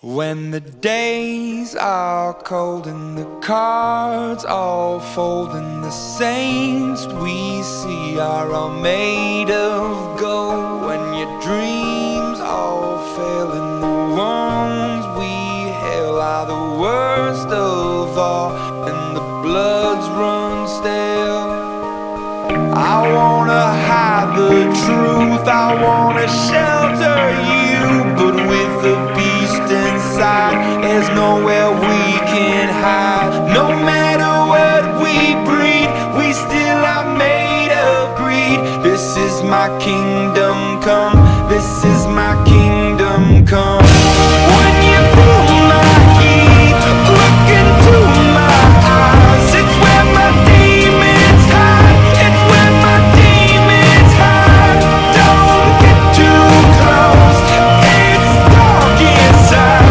When the days are cold and the cards all fold and the saints we see are all made of gold, when your dreams all fail and the ones we hail are the worst of all and the bloods run stale, I wanna hide the truth, I wanna shelter you, but with the beast inside, there's nowhere we can hide. No matter what we breed, we still are made of greed. This is my kingdom come, this is